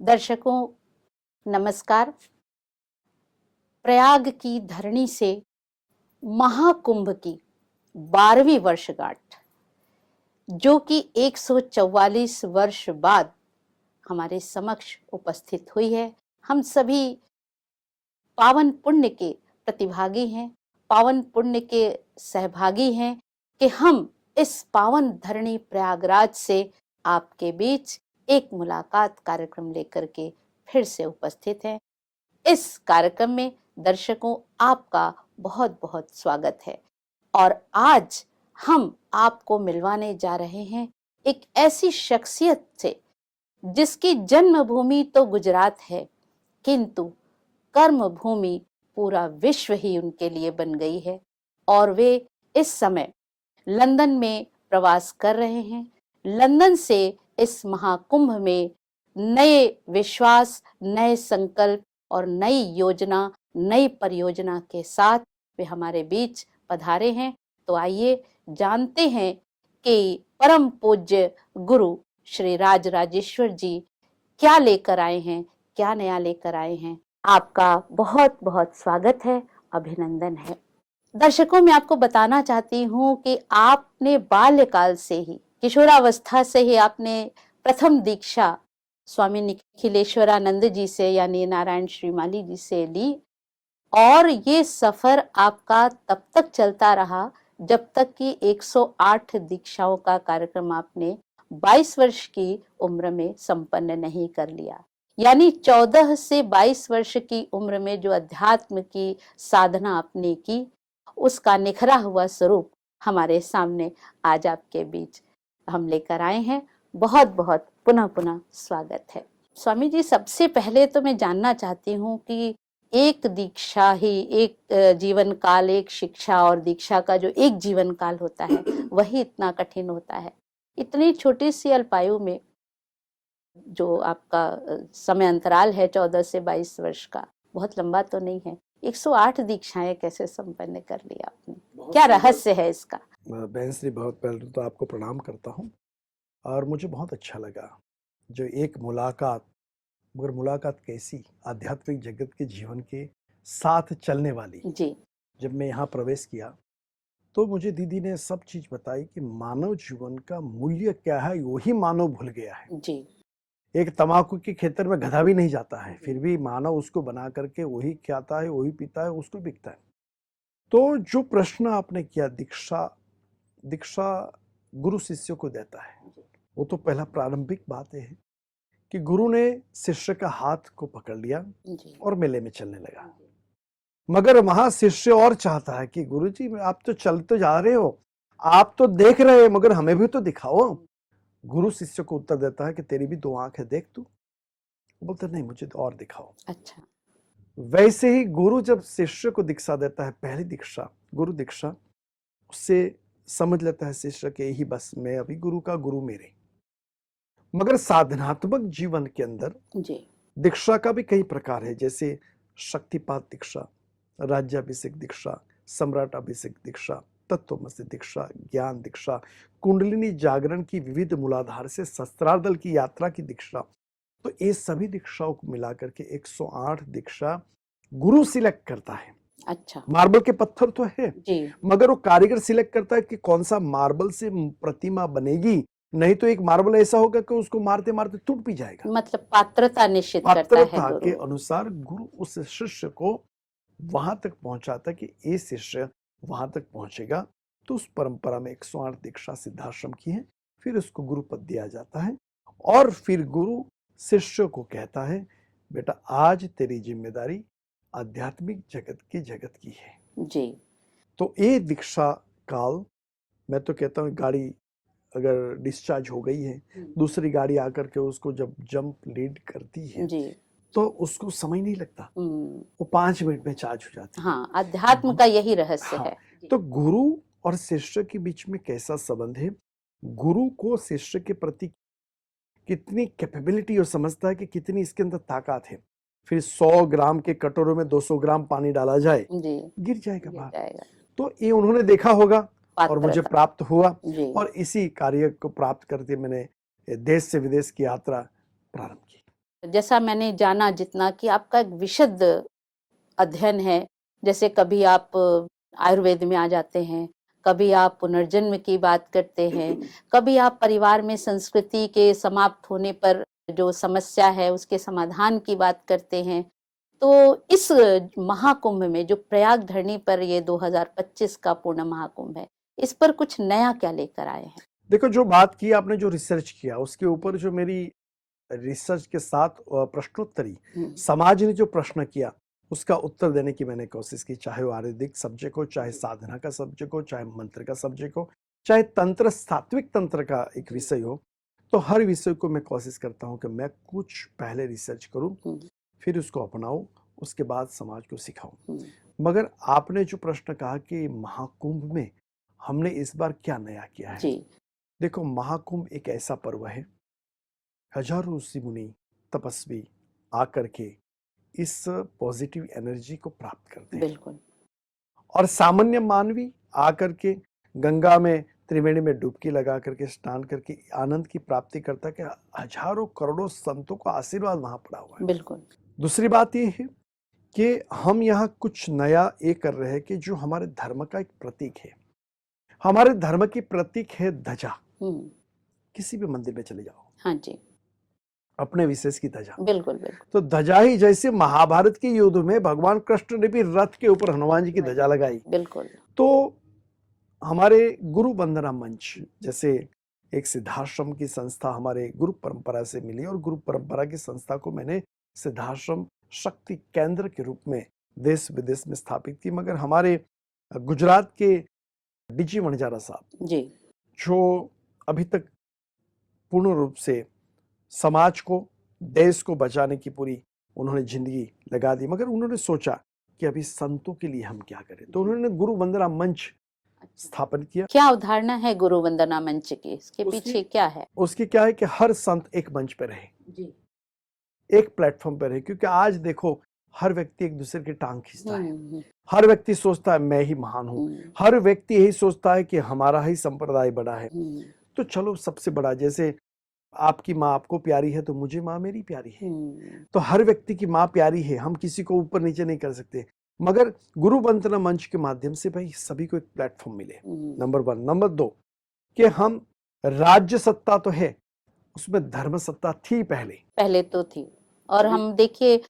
दर्शकों नमस्कार। प्रयाग की धरणी से महाकुंभ की 12वीं वर्षगांठ जो कि 144 वर्ष बाद हमारे समक्ष उपस्थित हुई है। हम सभी पावन पुण्य के प्रतिभागी हैं, पावन पुण्य के सहभागी हैं कि हम इस पावन धरणी प्रयागराज से आपके बीच एक मुलाकात कार्यक्रम लेकर के फिर से उपस्थित हैं। इस कार्यक्रम में दर्शकों आपका बहुत बहुत स्वागत है और आज हम आपको मिलवाने जा रहे हैं एक ऐसी शख्सियत से जिसकी जन्मभूमि तो गुजरात है, किंतु कर्म भूमि पूरा विश्व ही उनके लिए बन गई है और वे इस समय लंदन में प्रवास कर रहे हैं। लंदन से इस महाकुंभ में नए विश्वास, नए संकल्प और नई योजना, नई परियोजना के साथ वे हमारे बीच पधारे हैं। तो आइए जानते हैं कि परम पूज्य गुरु श्री राज राजेश्वर जी क्या लेकर आए हैं, क्या नया लेकर आए हैं। आपका बहुत बहुत स्वागत है, अभिनंदन है। दर्शकों, मैं आपको बताना चाहती हूँ कि आपने बाल्यकाल से ही, किशोरावस्था से ही आपने प्रथम दीक्षा स्वामी निखिलेश्वरानंद जी से यानी नारायण श्रीमाली जी से ली और ये सफर आपका तब तक चलता रहा जब तक कि 108 दीक्षाओं का कार्यक्रम आपने 22 वर्ष की उम्र में संपन्न नहीं कर लिया। यानी 14 से 22 वर्ष की उम्र में जो अध्यात्म की साधना आपने की, उसका निखरा हुआ स्वरूप हमारे सामने आज आपके बीच हम लेकर आए हैं। बहुत बहुत पुनः पुनः स्वागत है। स्वामी जी, सबसे पहले तो मैं जानना चाहती हूँ कि एक दीक्षा ही, एक जीवन काल, एक शिक्षा और दीक्षा का जो एक जीवन काल होता है वही इतना कठिन होता है। इतनी छोटी सी अल्पायु में जो आपका समय अंतराल है 14 से 22 वर्ष का, बहुत लंबा तो नहीं है। 108 दीक्षाएं कैसे संपन्न कर लिया आपने, क्या रहस्य है इसका? बहन श्री, बहुत पहले तो आपको प्रणाम करता हूँ और मुझे बहुत अच्छा लगा जो एक मुलाकात, मगर मुलाकात कैसी, आध्यात्मिक जगत के जीवन के साथ चलने वाली जी। जब मैं यहाँ प्रवेश किया तो मुझे दीदी ने सब चीज बताई कि मानव जीवन का मूल्य क्या है, वही मानव भूल गया है जी। एक तंबाकू के खेतर में गधा भी नहीं जाता है, फिर भी मानव उसको बना करके वही खाता है, वही पीता है, उसको बिकता है। तो जो प्रश्न आपने किया, दीक्षा गुरु शिष्य को देता है, वो तो पहला प्रारंभिक बात है कि गुरु ने शिष्य का हाथ को पकड़ लिया और मेले में चलने लगा। मगर वहां शिष्य और चाहता है कि गुरुजी, आप तो चल तो जा रहे हो, आप तो देख रहे हैं, मगर हमें भी तो दिखाओ। गुरु शिष्य को उत्तर देता है कि तेरी भी 2 आंख है, देख तू। बोलते नहीं, मुझे तो और दिखाओ। अच्छा। वैसे ही गुरु जब शिष्य को दीक्षा देता है, पहली दीक्षा गुरु दीक्षा, उससे समझ लेता है शिष्य के यही बस, मैं अभी गुरु का गुरु मेरे। मगर साधनात्मक जीवन के अंदर दीक्षा का भी कई प्रकार है, जैसे शक्तिपात दीक्षा, राज्याभिषेक दीक्षा, सम्राट अभिषेक दीक्षा, तत्वमसि दीक्षा, ज्ञान दीक्षा, कुंडलिनी जागरण की विविध मूलाधार से शस्त्रार्दल की यात्रा की दीक्षा। तो ये सभी दीक्षाओं को मिलाकर के 108 दीक्षा गुरु सिलेक्ट करता है। अच्छा। मार्बल के पत्थर तो है जी। मगर वो कारीगर सिलेक्ट करता है कि कौन सा मार्बल से प्रतिमा बनेगी। नहीं तो एक मार्बल ऐसा होगा कि उसको मारते मारते टूट भी जाएगा। मतलब पात्रता निश्चित करता है पात्रता गुरु। के अनुसार गुरु उस शिष्य को वहां तक पहुंचाता कि ये शिष्य वहां तक पहुंचेगा। तो उस परंपरा में 108 दीक्षा सिद्धाश्रम की है। फिर उसको गुरु पद दिया जाता है और फिर गुरु शिष्य को कहता है, बेटा आज तेरी जिम्मेदारी आध्यात्मिक जगत की है। जी। तो ये दीक्षा काल, मैं तो कहता हूँ गाड़ी अगर डिस्चार्ज हो गई है, दूसरी गाड़ी आकर के उसको जब जंप लीड करती है जी, तो उसको समय नहीं लगता, वो 5 मिनट में चार्ज हो जाती है। हाँ, अध्यात्म का यही रहस्य है। तो गुरु और शिष्य के बीच में कैसा संबंध है, गुरु को शिष्य के प्रति कितनी कैपेबिलिटी और समझता है कि कितनी इसके अंदर ताकत है। फिर 100 ग्राम के कटोरों में 200 ग्राम पानी डाला जाए, गिर जाएगा बाहर। तो ये उन्होंने देखा होगा और मुझे प्राप्त हुआ और इसी कार्य को प्राप्त करके मैंने देश से विदेश की यात्रा प्रारंभ की। जैसा मैंने जाना जितना कि आपका एक विशद अध्ययन है, जैसे कभी आप आयुर्वेद में आ जाते हैं, कभी आप पुनर्जन्म की बात करते हैं, कभी आप परिवार में संस्कृति के समाप्त होने पर जो समस्या है उसके समाधान की बात करते हैं। तो इस महाकुंभ में जो प्रयाग धरणी पर ये 2025 का पूर्ण महाकुंभ है, इस पर कुछ नया क्या लेकर आए हैं? देखो, जो बात की आपने, जो रिसर्च किया उसके ऊपर जो मेरी रिसर्च के साथ प्रश्नोत्तरी, समाज ने जो प्रश्न किया उसका उत्तर देने की मैंने कोशिश की, चाहे वो आयुर्वेदिक सब्जेक्ट हो, चाहे साधना का सब्जेक्ट हो, चाहे मंत्र का सब्जेक्ट हो, चाहे तंत्र, सात्विक तंत्र का एक विषय हो। तो हर विषय को मैं कोशिश करता हूं कि मैं कुछ पहले रिसर्च करूं, फिर उसको अपनाऊं, उसके बाद समाज को सिखाऊं। मगर आपने जो प्रश्न कहा कि महाकुंभ में हमने इस बार क्या नया किया है, जी, देखो, महाकुंभ एक ऐसा पर्व है, हजारों ऋषि मुनि तपस्वी आकर के इस पॉजिटिव एनर्जी को प्राप्त करते हैं, बिल्कुल। और सामान्य मानवी आकर के गंगा में त्रिवेणी में डुबकी लगा करके स्नान करके आनंद की प्राप्ति करता है कि हजारों करोड़ों संतों का आशीर्वाद वहां पड़ा हुआ है। बिल्कुल। दूसरी बात यह है कि हम यहाँ कुछ नया ये कर रहे हैं कि जो हमारे धर्म का एक प्रतीक है, हमारे धर्म की प्रतीक है ध्वजा। किसी भी मंदिर में चले जाओ, हाँ जी, अपने विशेष की ध्वजा। बिल्कुल बिल्कुल। तो ध्वजा ही, जैसे महाभारत के युद्ध में भगवान कृष्ण ने भी रथ के ऊपर हनुमान जी की ध्वजा लगाई, बिल्कुल। तो हमारे गुरु वंदना मंच जैसे एक सिद्धाश्रम की संस्था हमारे गुरु परंपरा से मिली, और गुरु परंपरा की संस्था को मैंने सिद्धाश्रम शक्ति केंद्र के रूप में देश विदेश में स्थापित की। मगर हमारे गुजरात के डीजी वणजारा साहब जी, जो अभी तक पूर्ण रूप से समाज को, देश को बचाने की पूरी उन्होंने जिंदगी लगा दी, मगर उन्होंने सोचा कि अभी संतों के लिए हम क्या करें, तो उन्होंने गुरु वंदना मंच स्थापन किया। क्या अवधारणा है गुरु वंदना मंच की, इसके पीछे क्या है? उसकी क्या है कि हर संत एक मंच पे रहे, जी, एक प्लेटफॉर्म पे रहे, क्योंकि आज देखो हर व्यक्ति एक दूसरे की टांग खींचता है, हर व्यक्ति सोचता है मैं ही महान हूं, हर व्यक्ति यही सोचता है कि हमारा ही संप्रदाय बड़ा है। तो चलो सबसे बड़ा, जैसे आपकी माँ आपको प्यारी है तो मुझे माँ मेरी प्यारी है, तो हर व्यक्ति की माँ प्यारी है, हम किसी को ऊपर नीचे नहीं कर सकते। मगर गुरु वंदना मंच के माध्यम से भाई सभी को एक प्लेटफॉर्म मिले, नंबर 1। नंबर 2 कि हम, राज्य सत्ता तो है, उसमें धर्म सत्ता थी पहले तो थी। और हम देखिए,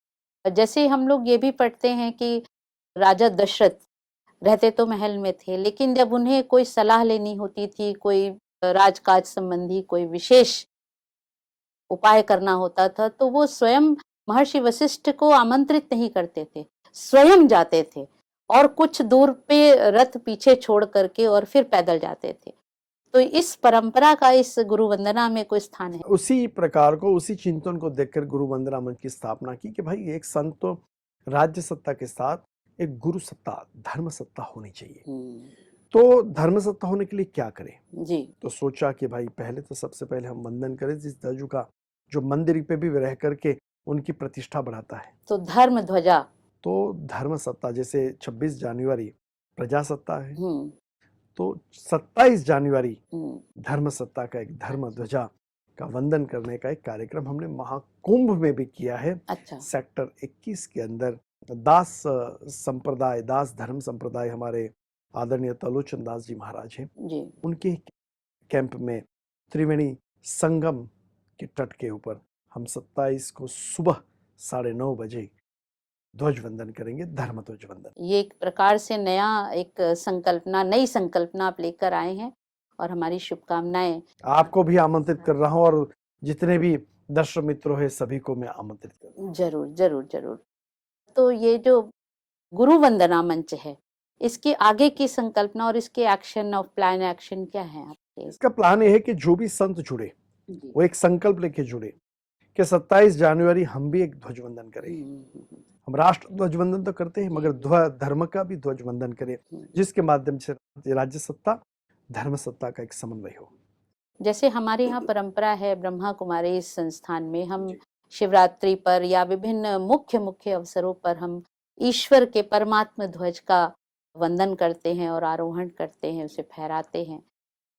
जैसे हम लोग ये भी पढ़ते हैं कि राजा दशरथ रहते तो महल में थे, लेकिन जब उन्हें कोई सलाह लेनी होती थी, कोई राजकाज संबंधी कोई विशेष उपाय करना होता था, तो वो स्वयं महर्षि वशिष्ठ को आमंत्रित नहीं करते थे, स्वयं जाते थे और कुछ दूर पे रथ पीछे छोड़ करके और फिर पैदल जाते थे। तो इस परंपरा का इस गुरु वंदना में कोई स्थान है? उसी प्रकार को, उसी चिंतन को देखकर गुरु वंदना मंच की स्थापना की कि भाई एक संत तो राज्य सत्ता के साथ एक गुरु सत्ता, धर्म सत्ता होनी चाहिए। तो धर्म सत्ता होने के लिए क्या करें जी, तो सोचा कि भाई पहले तो सबसे पहले हम वंदन करें जिस ध्वज का, जो मंदिर पे भी रह करके उनकी प्रतिष्ठा बढ़ाता है। तो धर्म ध्वजा, तो धर्म सत्ता, जैसे 26 जनवरी प्रजासत्ता है, तो 27 जनवरी धर्म सत्ता का एक धर्म ध्वजा का वंदन करने का एक कार्यक्रम हमने महाकुंभ में भी किया है। अच्छा, सेक्टर 21 के अंदर दास संप्रदाय, दास धर्म संप्रदाय, हमारे आदरणीय तलोचन दास जी महाराज हैं, जी, उनके कैंप में त्रिवेणी संगम के तट के ऊपर हम 27 को सुबह 9:30 बजे ध्वज वंदन करेंगे, धर्म ध्वज वंदन। ये एक प्रकार से नया एक संकल्पना, नई संकल्पना आप लेकर आए हैं और हमारी शुभकामनाएं। आपको भी आमंत्रित कर रहा हूं, और जितने भी दर्शक मित्रों हैं सभी को मैं आमंत्रित कर रहा हूं। जरूर जरूर जरूर। तो ये जो गुरु वंदना मंच है, इसके आगे की संकल्पना और इसके एक्शन ऑफ प्लान एक्शन क्या है आपके? इसका प्लान ये है कि जो भी संत जुड़े वो एक संकल्प लेके जुड़े कि 27 जनवरी हम भी एक ध्वज वंदन करें। हम राष्ट्र ध्वज वंदन तो करते हैं, मगर धर्म का भी ध्वज वंदन करें, जिसके माध्यम से राज्य सत्ता, धर्म सत्ता का एक समन्वय हो। जैसे हमारे यहाँ परंपरा है, ब्रह्मा कुमारी संस्थान में हम शिवरात्रि पर या विभिन्न मुख्य मुख्य अवसरों पर हम ईश्वर के परमात्म ध्वज का वंदन करते हैं और आरोहण करते हैं, उसे फहराते हैं।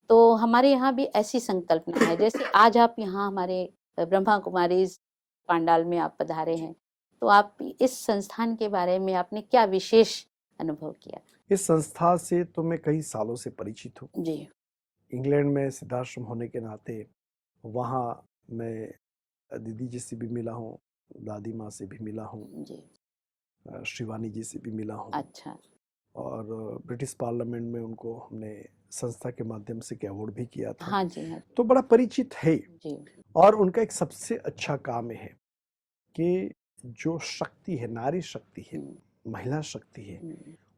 तो हमारे यहाँ भी ऐसी संकल्पना है, जैसे आज आप यहाँ हमारे ब्रह्मा कुमारी पांडाल में आप पधारे हैं, तो आप इस संस्थान के बारे में आपने क्या विशेष अनुभव किया? इस संस्था से तो मैं कई सालों से परिचित हूँ। जी। इंग्लैंड में सिद्धाश्रम होने के नाते वहाँ मैं दीदी जी से भी मिला हूँ, दादी माँ से भी मिला हूँ, जी। शिवानी जी से भी मिला हूँ, अच्छा। और ब्रिटिश पार्लियामेंट में उनको हमने संस्था के माध्यम से एक अवार्ड भी किया था। हाँ जी, हाँ तो बड़ा परिचित है। जी। और उनका एक सबसे अच्छा काम है कि जो शक्ति है, नारी शक्ति है, महिला शक्ति है,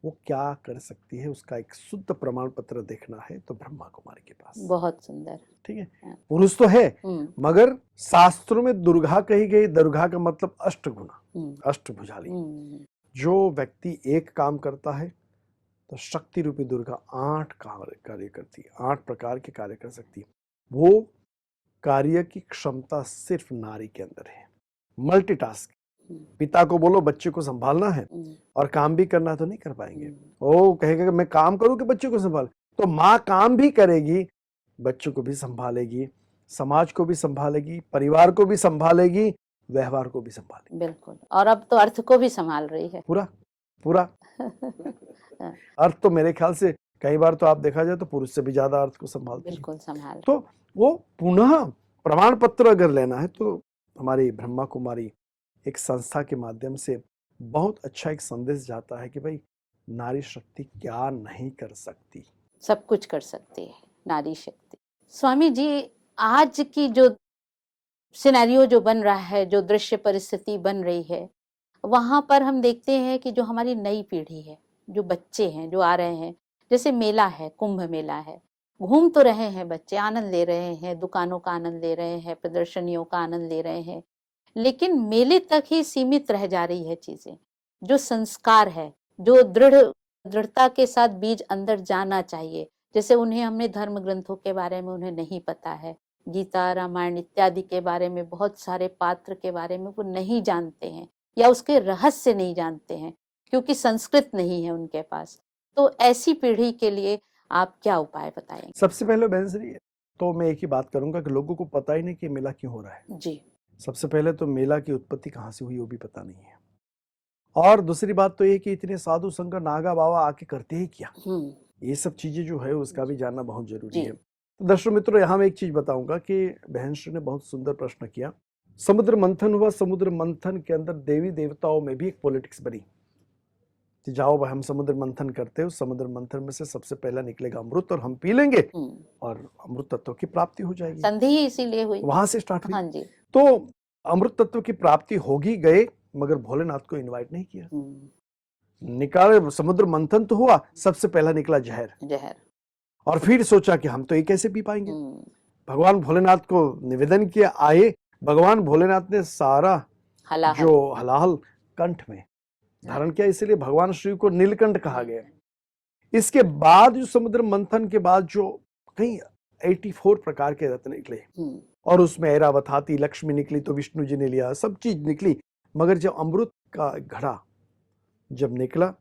वो क्या कर सकती है, उसका एक शुद्ध प्रमाण पत्र देखना है तो ब्रह्मा कुमारी के पास। बहुत सुंदर। ठीक है, हाँ। पुरुष तो है, मगर शास्त्रों में दुर्गा कही गई। दुर्गा का मतलब अष्टगुणा, अष्टभुजाली। जो व्यक्ति एक काम करता है तो शक्ति रूपी दुर्गा 8 कार्य करती है, 8 प्रकार के कार्य कर सकती है। वो कार्य की क्षमता सिर्फ नारी के अंदर है। मल्टीटास्क। पिता को बोलो बच्चे को संभालना है और काम भी करना, तो नहीं कर पाएंगे। वो कहेगा कि मैं काम करूं कि बच्चे को संभाल, तो माँ काम भी करेगी, बच्चों को भी संभालेगी, समाज को भी संभालेगी, परिवार को भी संभालेगी, व्यवहार को भी संभालेगी। बिल्कुल। और अब तो अर्थ को भी संभाल रही है पूरा पूरा। अर्थ तो मेरे ख्याल से कई बार तो आप देखा जाए तो पुरुष से भी ज्यादा अर्थ को संभालती है। बिल्कुल संभाल। तो वो पुनः प्रमाण पत्र अगर लेना है तो हमारी ब्रह्मा कुमारी एक संस्था के माध्यम से बहुत अच्छा एक संदेश जाता है कि भाई नारी शक्ति क्या नहीं कर सकती, सब कुछ कर सकती है नारी शक्ति। स्वामी जी, आज की जो सिनेरियो जो बन रहा है, जो दृश्य परिस्थिति बन रही है, वहां पर हम देखते हैं कि जो हमारी नई पीढ़ी है, जो बच्चे हैं जो आ रहे हैं, जैसे मेला है, कुंभ मेला है, घूम तो रहे हैं बच्चे, आनंद ले रहे हैं, दुकानों का आनंद ले रहे हैं, प्रदर्शनियों का आनंद ले रहे हैं, लेकिन मेले तक ही सीमित रह जा रही है चीजें। जो संस्कार है, जो दृढ़ता के साथ बीज अंदर जाना चाहिए, जैसे उन्हें हमने धर्म ग्रंथों के बारे में उन्हें नहीं पता है, गीता रामायण इत्यादि के बारे में, बहुत सारे पात्र के बारे में वो नहीं जानते हैं या उसके रहस्य नहीं जानते हैं क्योंकि संस्कृत नहीं है उनके पास। तो ऐसी पीढ़ी के लिए आप क्या उपाय बताएंगे? सबसे पहले बहन श्री, तो मैं एक ही बात करूंगा कि लोगों को पता ही नहीं कि मेला क्यों हो रहा है। जी। सबसे पहले तो मेला की उत्पत्ति कहाँ से हुई वो भी पता नहीं है, और दूसरी बात तो ये कि इतने साधु संत नागा बाबा आके करते ही क्या, ये सब चीजें जो है उसका भी जानना बहुत जरूरी है। तो दर्शक मित्रों, यहाँ मैं एक चीज बताऊंगा कि बहन श्री ने बहुत सुंदर प्रश्न किया। समुद्र मंथन हुआ, समुद्र मंथन के अंदर देवी देवताओं में भी एक पॉलिटिक्स बनी कि जाओ भाई हम समुद्र मंथन करते हो, समुद्र मंथन में से सबसे पहला निकलेगा अमृत और हम पी लेंगे और अमृत तत्व की प्राप्ति हो जाएगी। संधि ही इसीलिए हुई, वहां से स्टार्ट हुई। हाँ जी। तो अमृत तत्व की प्राप्ति होगी गए, मगर भोलेनाथ को इनवाइट नहीं किया। निकाले समुद्र मंथन तो हुआ, सबसे पहला निकला जहर, और फिर सोचा कि हम तो ये कैसे पी पाएंगे। भगवान भोलेनाथ को निवेदन किया, आए भगवान भोलेनाथ ने सारा जो हलाहल कंठ में धारण किया, इसलिए भगवान श्री को नीलकंठ कहा गया। इसके बाद जो समुद्र मंथन के बाद जो कई 84 प्रकार के रत्न निकले, और उसमें ऐरावत हाथी लक्ष्मी निकली तो विष्णु जी ने लिया, सब चीज निकली, मगर जब अमृत का घड़ा जब निकला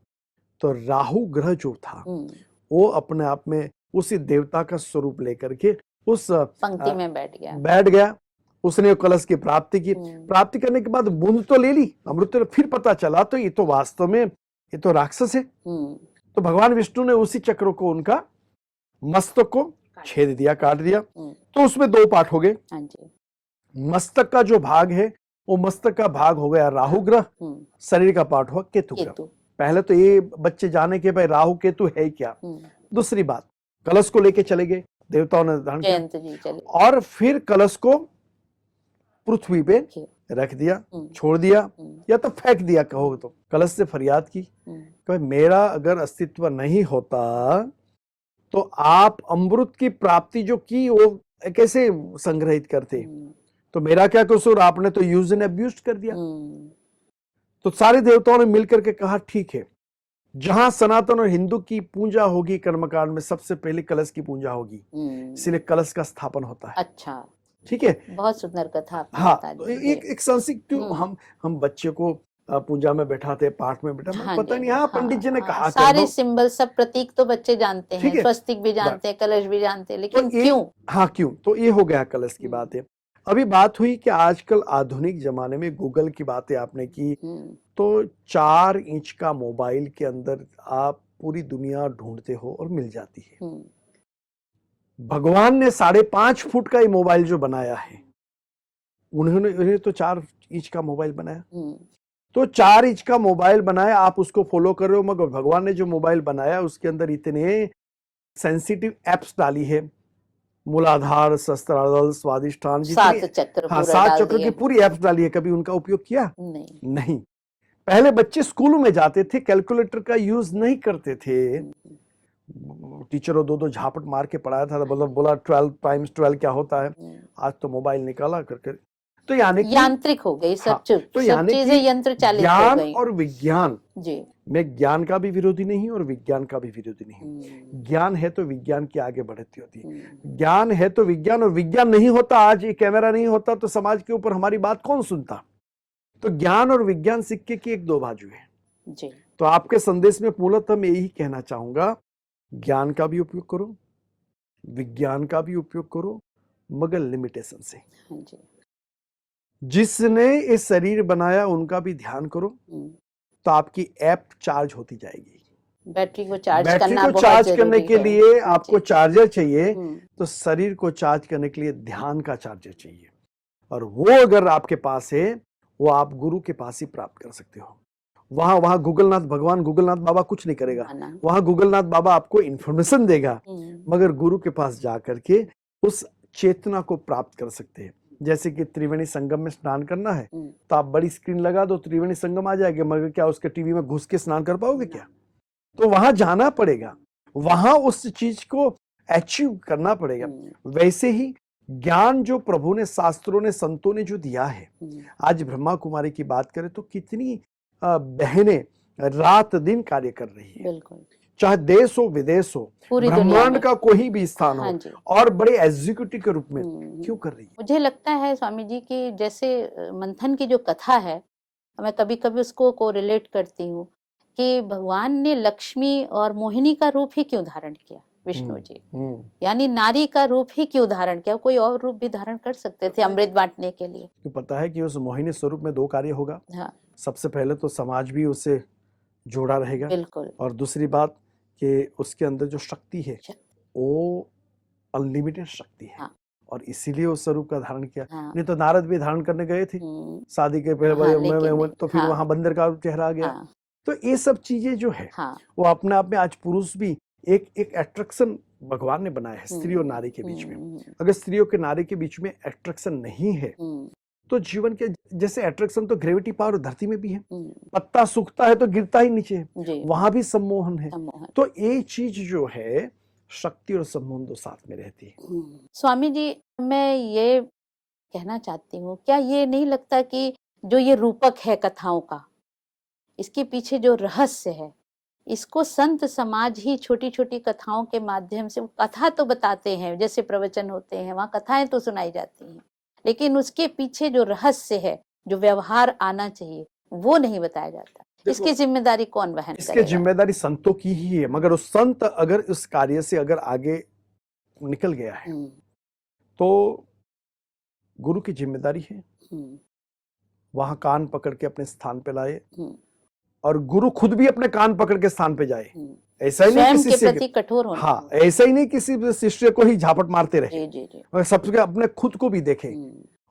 तो राहु ग्रह जो था वो अपने आप में उसी देवता का स्वरूप लेकर के उस पंक्ति में बैठ गया। उसने कलश की प्राप्ति की। प्राप्ति करने के बाद बूंद तो ले ली अमृत, तो फिर पता चला तो ये तो वास्तव में ये तो राक्षस है। तो भगवान विष्णु ने उसी चक्र को उनका मस्तक को छेद दिया, काट दिया। तो उसमें 2 पार्ट हो गए। मस्तक का जो भाग है वो मस्तक का भाग हो गया राहु ग्रह, शरीर का पार्ट हुआ केतु ग्रह। पहले तो ये बच्चे जाने के भाई राहु केतु है क्या। दूसरी बात, कलश को लेके चले गए, देवताओं ने धारण किया, और फिर कलश को पृथ्वी पे रख दिया, छोड़ दिया, या तो फेंक दिया कहो तो। कलश से फरियाद की कि मेरा अगर अस्तित्व नहीं होता तो आप अमृत की प्राप्ति जो की वो कैसे संग्रहित करते, तो मेरा क्या कसूर, आपने तो यूज एंड अब्यूज कर दिया। तो सारे देवताओं ने मिलकर के कहा ठीक है, जहां सनातन और हिंदू की पूजा होगी कर्मकांड में सबसे पहले कलश की पूजा होगी, इसलिए कलश का स्थापन होता है। अच्छा, ठीक है, बहुत सुंदर कथा आपने बता दी। तो एक संस्कृत हम बच्चे को पूजा में बैठाते, पाठ में बैठा, पता नहीं, हाँ पंडित जी ने कहा सारे सिंबल सब प्रतीक तो बच्चे जानते हैं, स्वस्तिक भी जानते हैं, कलश भी जानते हैं, लेकिन क्यों? हाँ क्यों, तो ये हो गया कलश की बात है। अभी बात हुई कि आजकल आधुनिक जमाने में गूगल की बातें आपने की, तो 4 इंच का मोबाइल के अंदर आप पूरी दुनिया ढूंढते हो और मिल जाती है। भगवान ने 5.5 फुट का ये मोबाइल जो बनाया है, उन्हें तो 4 इंच का मोबाइल बनाया, तो 4 इंच का मोबाइल बनाया, आप उसको फॉलो कर रहे हो, मगर भगवान ने जो मोबाइल बनाया उसके अंदर इतने सेंसिटिव एप्स डाली है, मूलाधार, शस्त्रादल, स्वादिष्ठान, सात जितनी चक्र हाँ पूरा 7 डाल चक्र दिए। की पूरी एप्स डाली है। कभी उनका उपयोग किया? नहीं। पहले बच्चे स्कूलों में जाते थे, कैलकुलेटर का यूज नहीं करते थे, टीचरों दो झापट मार के पढ़ाया था, मतलब बोला 12 टाइम्स 12 क्या होता है। आज तो मोबाइल निकाला करके, तो यानी कि यांत्रिक हो गई सब। हाँ, तो सब यानी चीजें कि यंत्र चालित हो ज्ञान गई। और विज्ञान, जी। मैं ज्ञान का भी विरोधी नहीं और विज्ञान का भी विरोधी नहीं। ज्ञान है तो विज्ञान की आगे बढ़ती होती है, ज्ञान है तो विज्ञान, और विज्ञान नहीं होता, आज ये कैमरा नहीं होता तो समाज के ऊपर हमारी बात कौन सुनता। तो ज्ञान और विज्ञान सिक्के की एक दो बाजू है जी। तो आपके संदेश में मूलतः मैं यही कहना चाहूंगा, ज्ञान का भी उपयोग करो, विज्ञान का भी उपयोग करो, मगर लिमिटेशन से। जी। जिसने इस शरीर बनाया उनका भी ध्यान करो, तो आपकी ऐप चार्ज होती जाएगी। बैटरी को चार्ज बैटरी करना को बहुत चार्ज करने जरूरी के है। लिए आपको जी। चार्जर चाहिए, हम्म। तो शरीर को चार्ज करने के लिए ध्यान का चार्जर चाहिए, और वो अगर आपके पास है, वो आप गुरु के पास ही प्राप्त कर सकते हो। वहां गूगलनाथ भगवान, गूगलनाथ बाबा कुछ नहीं करेगा, वहां गूगलनाथ बाबा आपको इंफॉर्मेशन देगा, मगर गुरु के पास जाकर के उस चेतना को प्राप्त कर सकते हैं। जैसे कि त्रिवेणी संगम में स्नान करना है, तो आप बड़ी स्क्रीन लगा दो, त्रिवेणी संगम आ जाएगा, मगर क्या उसके टीवी में घुस के स्नान कर पाओगे क्या? तो वहां जाना पड़ेगा, वहां उस चीज को अचीव करना पड़ेगा। वैसे ही ज्ञान जो प्रभु ने, शास्त्रों ने, संतों ने जो दिया है, आज ब्रह्मा कुमारी की बात करें तो कितनी बहनें रात दिन कार्य कर रही है, बिल्कुल। चाहे देश हो विदेश हो, ब्रह्मांड का कोई भी स्थान हो, और बड़े एग्जीक्यूटिव के रूप में क्यों कर रही है। मुझे लगता है स्वामी जी की जैसे मंथन की जो कथा है, मैं कभी कभी उसको कोरिलेट करती हूँ कि भगवान ने लक्ष्मी और मोहिनी का रूप ही क्यों धारण किया, विष्णु जी, यानी नारी का रूप ही क्यों धारण किया, कोई और रूप भी धारण कर सकते थे अमृत बांटने के लिए। तो पता है कि उस मोहिनी स्वरूप में 2 कार्य होगा। हाँ। सबसे पहले तो समाज भी उससे जोड़ा रहेगा, बिल्कुल, और दूसरी बात कि उसके अंदर जो शक्ति है वो अनलिमिटेड शक्ति है। हाँ। और इसीलिए उस स्वरूप का धारण किया। हाँ। नहीं तो नारद भी धारण करने गए थे शादी के पहले, तो फिर वहां बंदर का चेहरा आ गया। हाँ। तो ये सब चीजें जो है, वो अपने आप में, आज पुरुष भी एक अट्रैक्शन भगवान ने बनाया है स्त्री और नारी के बीच में। अगर स्त्रियों के नारी के बीच में अट्रैक्शन नहीं है, तो जीवन के जैसे अट्रैक्शन तो ग्रेविटी पावर धरती में भी है, पत्ता सूखता है तो गिरता ही नीचे है, वहां भी सम्मोहन है। तो ये चीज जो है, शक्ति और सम्मोहन दो साथ में रहती है। स्वामी जी, मैं ये कहना चाहती हूँ, क्या ये नहीं लगता कि जो ये रूपक है कथाओं का, इसके पीछे जो रहस्य है, इसको संत समाज ही छोटी छोटी कथाओं के माध्यम से, कथा तो बताते हैं, जैसे प्रवचन होते हैं वहां कथाएं तो सुनाई जाती हैं, लेकिन उसके पीछे जो रहस्य है, जो व्यवहार आना चाहिए, वो नहीं बताया जाता। इसकी जिम्मेदारी कौन वहन करेगा? इसकी जिम्मेदारी संतों की ही है, मगर उस संत अगर इस कार्य से अगर आगे निकल गया है, तो गुरु की जिम्मेदारी है वहां कान पकड़ के अपने स्थान पे लाए, और गुरु खुद भी अपने कान पकड़ के स्थान पे जाए। ऐसा ही नहीं किसी के प्रति कठोर होना। हाँ, ऐसा ही नहीं किसी शिष्य को ही झापट मारते रहे। और सबसे अपने खुद को भी देखे,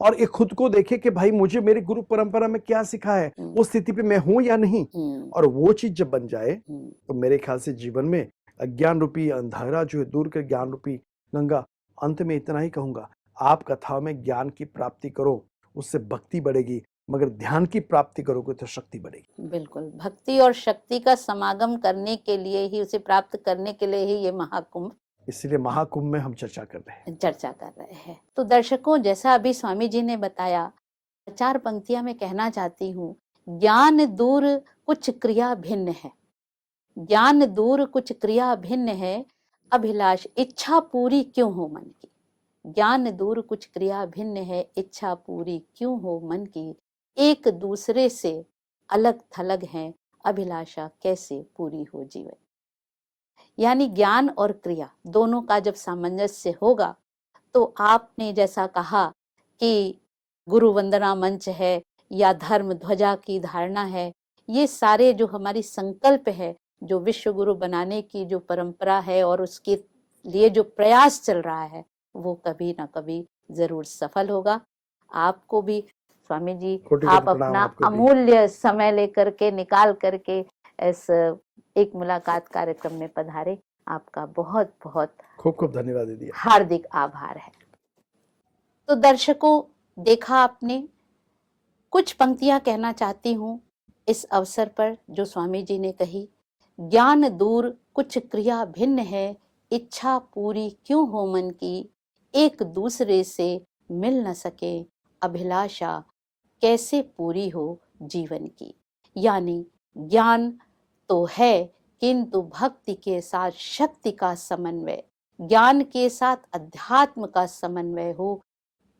और एक खुद को देखे कि भाई मुझे मेरी गुरु परंपरा में क्या सिखा है, उस स्थिति पे मैं हूं या नहीं। और वो चीज जब बन जाए, तो मेरे ख्याल से जीवन में अज्ञान रूपी अंधेरा जो है दूर कर ज्ञान रूपी गंगा। अंत में इतना ही कहूंगा, आप कथाओं में ज्ञान की प्राप्ति करो, उससे भक्ति बढ़ेगी, मगर ध्यान की प्राप्ति करोगे तो शक्ति बढ़ेगी। बिल्कुल, भक्ति और शक्ति का समागम करने के लिए ही, उसे प्राप्त करने के लिए ही ये महाकुंभ, इसलिए महाकुंभ में हम चर्चा कर रहे हैं। तो दर्शकों, जैसा अभी स्वामी जी ने बताया, 4 पंक्तियां मैं कहना चाहती हूँ। ज्ञान दूर कुछ क्रिया भिन्न है, ज्ञान दूर कुछ क्रिया भिन्न है, अभिलाष इच्छा पूरी क्यों हो मन की। ज्ञान दूर कुछ क्रिया भिन्न है, इच्छा पूरी क्यों हो मन की। एक दूसरे से अलग थलग हैं, अभिलाषा कैसे पूरी हो जीवन। यानी ज्ञान और क्रिया दोनों का जब सामंजस्य होगा, तो आपने जैसा कहा कि गुरु वंदना मंच है या धर्म ध्वजा की धारणा है, ये सारे जो हमारी संकल्प है, जो विश्व गुरु बनाने की जो परंपरा है और उसके लिए जो प्रयास चल रहा है, वो कभी ना कभी जरूर सफल होगा। आपको भी स्वामी जी, कोटि आप कोटि प्रणाम अपना आपको भी। अमूल्य समय लेकर के निकाल करके इस एक मुलाकात कार्यक्रम में पधारे, आपका बहुत बहुत खूब खूब धन्यवाद दीदी। हार्दिक आभार है। तो दर्शकों, देखा आपने, कुछ पंक्तियां कहना चाहती हूँ इस अवसर पर जो स्वामी जी ने कही। ज्ञान दूर कुछ क्रिया भिन्न है, इच्छा पूरी क्यों हो मन की, एक दूसरे से मिल न सके, अभिलाषा कैसे पूरी हो जीवन की। यानी ज्ञान तो है, किंतु भक्ति के साथ शक्ति का समन्वय, ज्ञान के साथ अध्यात्म का समन्वय हो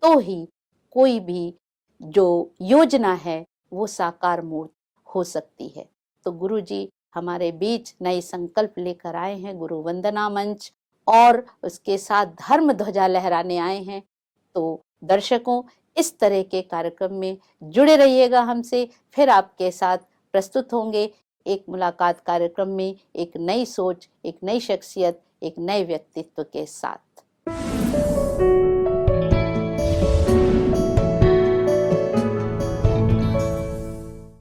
तो ही कोई भी जो योजना है वो साकार मूर्त हो सकती है। तो गुरु जी हमारे बीच नए संकल्प लेकर आए हैं, गुरु वंदना मंच, और उसके साथ धर्म ध्वजा लहराने आए हैं। तो दर्शकों, इस तरह के कार्यक्रम में जुड़े रहिएगा हमसे। फिर आपके साथ प्रस्तुत होंगे एक मुलाकात कार्यक्रम में, एक नई सोच, एक नई शख्सियत, एक नए व्यक्तित्व के साथ।